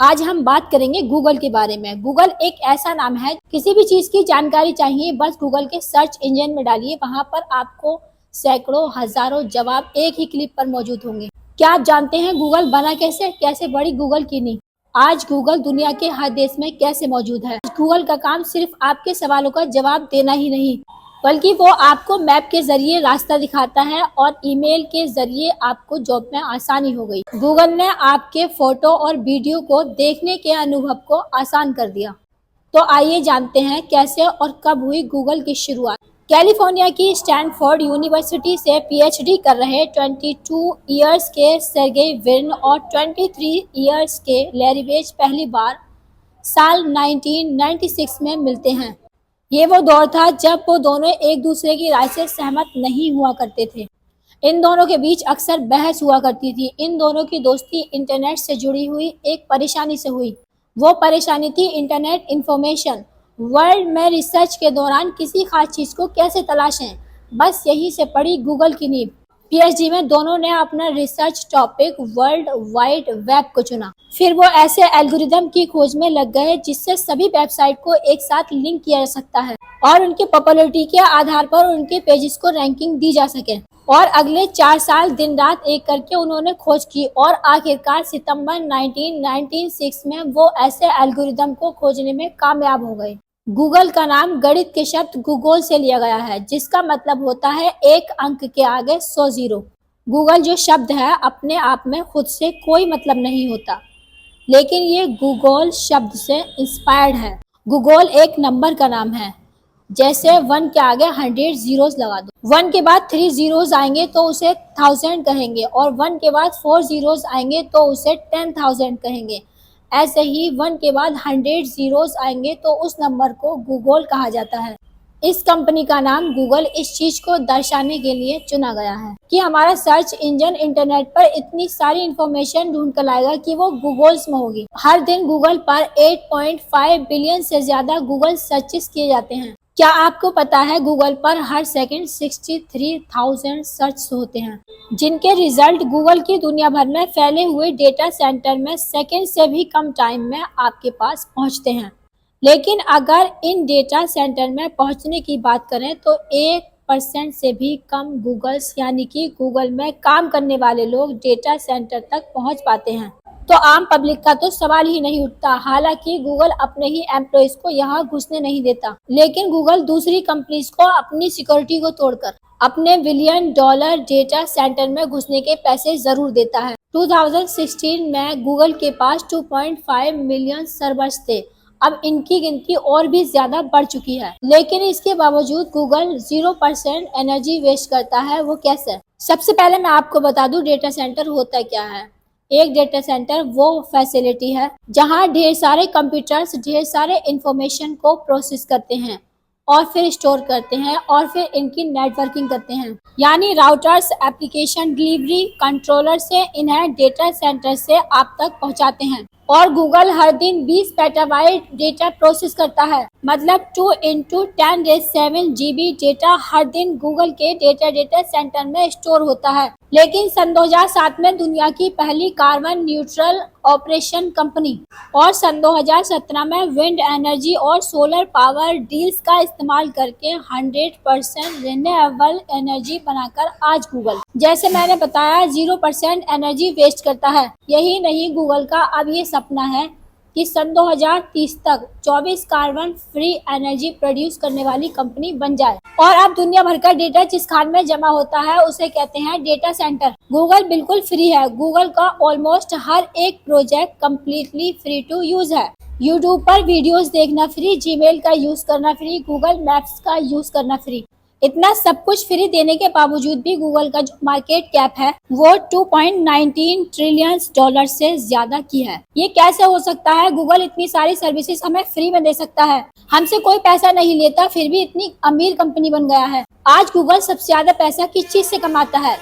आज हम बात करेंगे गूगल के बारे में। गूगल एक ऐसा नाम है, किसी भी चीज की जानकारी चाहिए बस गूगल के सर्च इंजन में डालिए, वहां पर आपको सैकड़ों हजारों जवाब एक ही क्लिक पर मौजूद होंगे। क्या आप जानते हैं गूगल बना कैसे बड़ी गूगल की नींव? आज गूगल दुनिया के हर देश में कैसे मौजूद है? गूगल का काम सिर्फ आपके सवालों का जवाब देना ही नहीं, बल्कि वो आपको मैप के जरिए रास्ता दिखाता है और ईमेल के जरिए आपको जॉब में आसानी हो गई। गूगल ने आपके फोटो और वीडियो को देखने के अनुभव को आसान कर दिया। तो आइए जानते हैं कैसे और कब हुई गूगल की शुरुआत। कैलिफोर्निया की स्टैनफोर्ड यूनिवर्सिटी से पीएचडी कर रहे 22 इयर्स के सर्गेई ब्रिन और 23 इयर्स के लैरी पेज पहली बार साल 1996 में मिलते हैं। ये वो दौर था जब वो दोनों एक दूसरे की राय से सहमत नहीं हुआ करते थे। इन दोनों के बीच अक्सर बहस हुआ करती थी। इन दोनों की दोस्ती इंटरनेट से जुड़ी हुई एक परेशानी से हुई। वो परेशानी थी इंटरनेट इंफॉर्मेशन। वर्ल्ड में रिसर्च के दौरान किसी खास चीज को कैसे तलाशें, बस यही से पड़ी गूगल की नींव। पीएचडी में दोनों ने अपना research topic world wide web को चुना। फिर वो ऐसे एल्गोरिदम की खोज में लग गए जिससे सभी वेबसाइट को एक साथ लिंक किया जा सकता है और उनकी पॉपुलैरिटी के आधार पर उनके पेजेस को रैंकिंग दी जा सके। और अगले 4 साल दिन रात एक करके उन्होंने खोज की और आखिरकार सितंबर 1996 में वो ऐसे एल्गोरिदम को खोजने में कामयाब हो गए। गूगल का नाम गणित के शब्द गूगल से लिया गया है, जिसका मतलब होता है एक अंक के आगे 100 जीरो। गूगल जो शब्द है अपने आप में खुद से कोई मतलब नहीं होता, लेकिन ये गूगल शब्द से इंस्पायर्ड है। गूगल एक नंबर का नाम है, जैसे 1 के आगे 100 जीरोस लगा दो। 1 के बाद 3 जीरोस आएंगे तो उसे 1000 कहेंगे और 1 के बाद 4 जीरोस आएंगे तो उसे 10,000 कहेंगे। ऐसे ही 1 के बाद 100 जीरोस आएंगे तो उस नंबर को गूगल कहा जाता है। इस कंपनी का नाम गूगल इस चीज को दर्शाने के लिए चुना गया है कि हमारा सर्च इंजन इंटरनेट पर इतनी सारी इंफॉर्मेशन ढूंढ कर लाएगा कि वो गूगल्स में होगी। हर दिन गूगल पर 8.5 बिलियन से ज्यादा गूगल सर्चेस किए जाते हैं। क्या आपको पता है गूगल पर हर सेकंड 63,000 सर्च होते हैं, जिनके रिजल्ट गूगल की दुनिया भर में फैले हुए डेटा सेंटर में सेकंड से भी कम टाइम में आपके पास पहुंचते हैं। लेकिन अगर इन डेटा सेंटर में पहुंचने की बात करें तो 1% से भी कम गूगल्स यानी कि गूगल में काम करने वाले लोग डेटा सेंटर तक पहुंच पाते हैं। तो आम पब्लिक का तो सवाल ही नहीं उठता। हालांकि गूगल अपने ही एम्प्लॉइज को यहाँ घुसने नहीं देता, लेकिन गूगल दूसरी कंपनीज को अपनी सिक्योरिटी को तोड़कर अपने $1 बिलियन डेटा सेंटर में घुसने के पैसे जरूर देता है। 2016 में गूगल के पास 2.5 मिलियन सर्वर्स थे। अब इनकी गिनती और भी ज्यादा बढ़ चुकी है, लेकिन इसके बावजूद गूगल 0% एनर्जी वेस्ट करता है। वो कैसे? सबसे पहले मैं आपको बता दूं डेटा सेंटर होता क्या है। एक डेटा सेंटर वो फैसिलिटी है जहां ढेर सारे कंप्यूटर्स ढेर सारे इंफॉर्मेशन को प्रोसेस करते हैं और फिर स्टोर करते हैं और फिर इनकी नेटवर्किंग करते हैं, यानी राउटर्स, एप्लीकेशन डिलीवरी कंट्रोलर से इन्हें डेटा सेंटर से आप तक पहुंचाते हैं। और गूगल हर दिन 20 पेटाबाइट डेटा प्रोसेस करता है, मतलब 2 × 10⁷ GB डेटा हर दिन गूगल के डेटा सेंटर में स्टोर होता है। लेकिन सन 2007 में दुनिया की पहली कार्बन न्यूट्रल ऑपरेशन कंपनी और सन 2017 में विंड एनर्जी और सोलर पावर डील्स का इस्तेमाल करके 100% रिन्यूएबल एनर्जी बनाकर आज गूगल, जैसे मैंने बताया, 0% एनर्जी वेस्ट करता है। यही नहीं, गूगल का अब ये सपना है कि सन 2030 तक 24 कार्बन फ्री एनर्जी प्रोड्यूस करने वाली कंपनी बन जाए। और अब दुनिया भर का डेटा जिस खान में जमा होता है उसे कहते हैं डेटा सेंटर। गूगल बिल्कुल फ्री है। गूगल का ऑलमोस्ट हर एक project completely free to use है। यूट्यूब पर वीडियोस देखना फ्री, जीमेल का यूज करना फ्री, गूगल मैप्स का यूज करना फ्री। इतना सब कुछ फ्री देने के बावजूद भी गूगल का जो मार्केट कैप है वो $2.19 ट्रिलियन से ज्यादा की है। ये कैसे हो सकता है? गूगल इतनी सारी सर्विसेज हमें फ्री में दे सकता है, हमसे कोई पैसा नहीं लेता, फिर भी इतनी अमीर कंपनी बन गया है। आज गूगल सबसे ज्यादा पैसा किस चीज से कमाता है?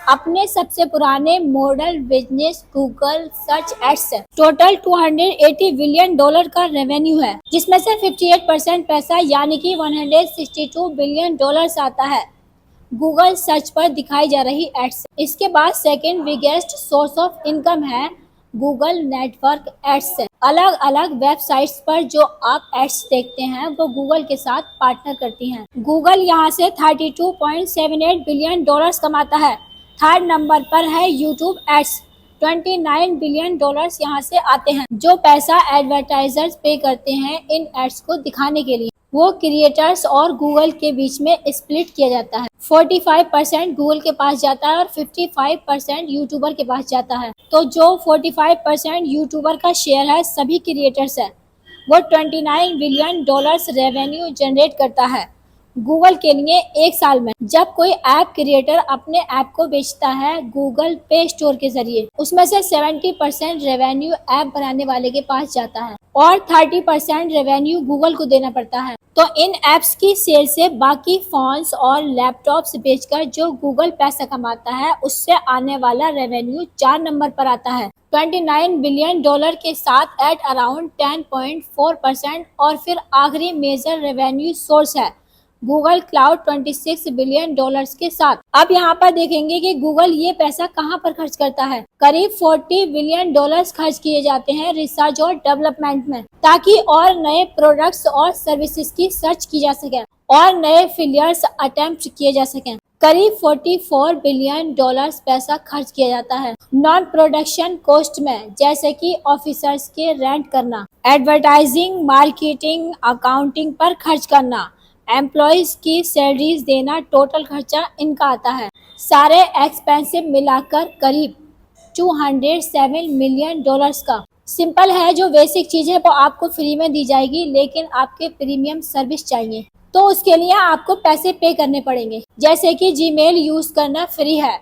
अपने सबसे पुराने model business Google search ads से। टोटल $280 बिलियन का रेवेन्यू है, जिसमें से 58% पैसा यानी कि $162 बिलियन आता है गूगल सर्च पर दिखाई जा रही एड्स। इसके बाद second biggest source of income है गूगल नेटवर्क एड्स है। अलग अलग वेबसाइट्स पर जो आप एड्स देखते हैं वो गूगल के साथ पार्टनर करती हैं। गूगल यहाँ से 32.78 बिलियन डॉलर्स कमाता है। थर्ड नंबर पर है यूट्यूब एड्स, 29 बिलियन डॉलर्स यहाँ से आते हैं। जो पैसा एडवर्टाइजर्स पे करते हैं इन एड्स को दिखाने के लिए, वो क्रिएटर्स और गूगल के बीच में स्प्लिट किया जाता है। 45% गूगल के पास जाता है और 55% यूट्यूबर के पास जाता है। तो जो 45% यूट्यूबर का शेयर है सभी क्रिएटर्स है, वो 29 बिलियन डॉलर्स रेवेन्यू जनरेट करता है गूगल के लिए एक साल में। जब कोई ऐप क्रिएटर अपने ऐप को बेचता है गूगल पे स्टोर के जरिए, उसमें से 70% रेवेन्यू ऐप बनाने वाले के पास जाता है और 30% रेवेन्यू गूगल को देना पड़ता है। तो इन एप्स की सेल से बाकी फोन्स और लैपटॉप्स बेचकर जो गूगल पैसा कमाता है उससे आने वाला रेवेन्यू 4 नंबर पर आता है 29 बिलियन डॉलर के साथ एट अराउंड 10.4%। और फिर आखिरी मेजर रेवेन्यू सोर्स है गूगल क्लाउड 26 बिलियन डॉलर्स के साथ। अब यहाँ पर देखेंगे कि गूगल ये पैसा कहाँ पर खर्च करता है। करीब 40 बिलियन डॉलर्स खर्च किए जाते हैं रिसर्च और डेवलपमेंट में, ताकि और नए प्रोडक्ट्स और सर्विसेज की सर्च की जा सके और नए फीचर्स अटेम्प्ट किए जा सकें। करीब 44 बिलियन डॉलर्स पैसा खर्च किया जाता है नॉन प्रोडक्शन कॉस्ट में, जैसे कि ऑफिसर्स के रेंट करना, एडवर्टाइजिंग, मार्केटिंग, अकाउंटिंग पर खर्च करना, एम्प्लॉयज की सैलरीज देना। टोटल खर्चा इनका आता है सारे एक्सपेंसिव मिलाकर करीब 207 मिलियन डॉलर्स का। सिंपल है, जो बेसिक चीज़ है वो आपको फ्री में दी जाएगी, लेकिन आपके प्रीमियम सर्विस चाहिए तो उसके लिए आपको पैसे पे करने पड़ेंगे। जैसे कि जीमेल यूज़ करना फ्री है,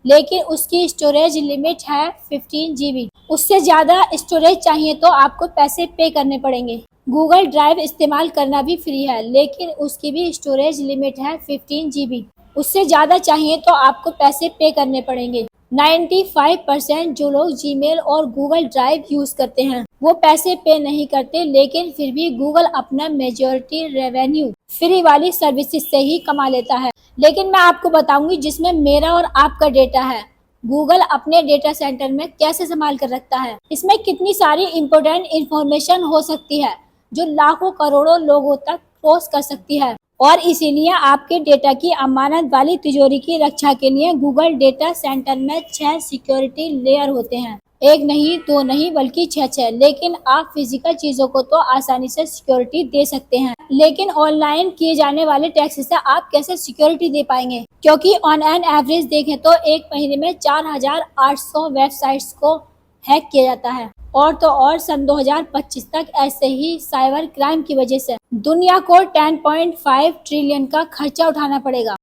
लेकिन उसकी स्टोरेज लिमिट है 15 GB। उससे ज़्यादा स्टोरेज चाहिए तो आपको पैसे पे करने पड़ेंगे। गूगल ड्राइव इस्तेमाल करना भी फ्री है, लेकिन उसकी भी स्टोरेज लिमिट है 15 GB। उससे ज़्यादा चाहिए तो आपको पैसे पे करने पड़ेंगे। 95% जो लोग जीमेल और गूगल ड्राइव यूज़ करते हैं वो पैसे पे नहीं करते, लेकिन फिर भी गूगल अपना मेजॉरिटी रेवेन्यू फ्री वाली सर्विसेज से ही कमा लेता है। लेकिन मैं आपको बताऊंगी जिसमें मेरा और आपका डेटा है, गूगल अपने डेटा सेंटर में कैसे संभाल कर रखता है। इसमें कितनी सारी इम्पोर्टेंट इंफॉर्मेशन हो सकती है जो लाखों करोड़ों लोगों तक क्रॉस कर सकती है, और इसीलिए आपके डेटा की अमानत वाली तिजोरी की रक्षा के लिए गूगल डेटा सेंटर में 6 सिक्योरिटी लेयर होते हैं। एक नहीं, दो नहीं, बल्कि 6। लेकिन आप फिजिकल चीजों को तो आसानी से सिक्योरिटी दे सकते हैं, लेकिन ऑनलाइन किए जाने वाले टैक्स से आप कैसे सिक्योरिटी दे पाएंगे? क्योंकि ऑन एन एवरेज देखें तो एक महीने में 4800 वेबसाइट्स को हैक किया जाता है, और तो और सन 2025 तक ऐसे ही साइबर क्राइम की वजह से दुनिया को 10.5 ट्रिलियन का खर्चा उठाना पड़ेगा।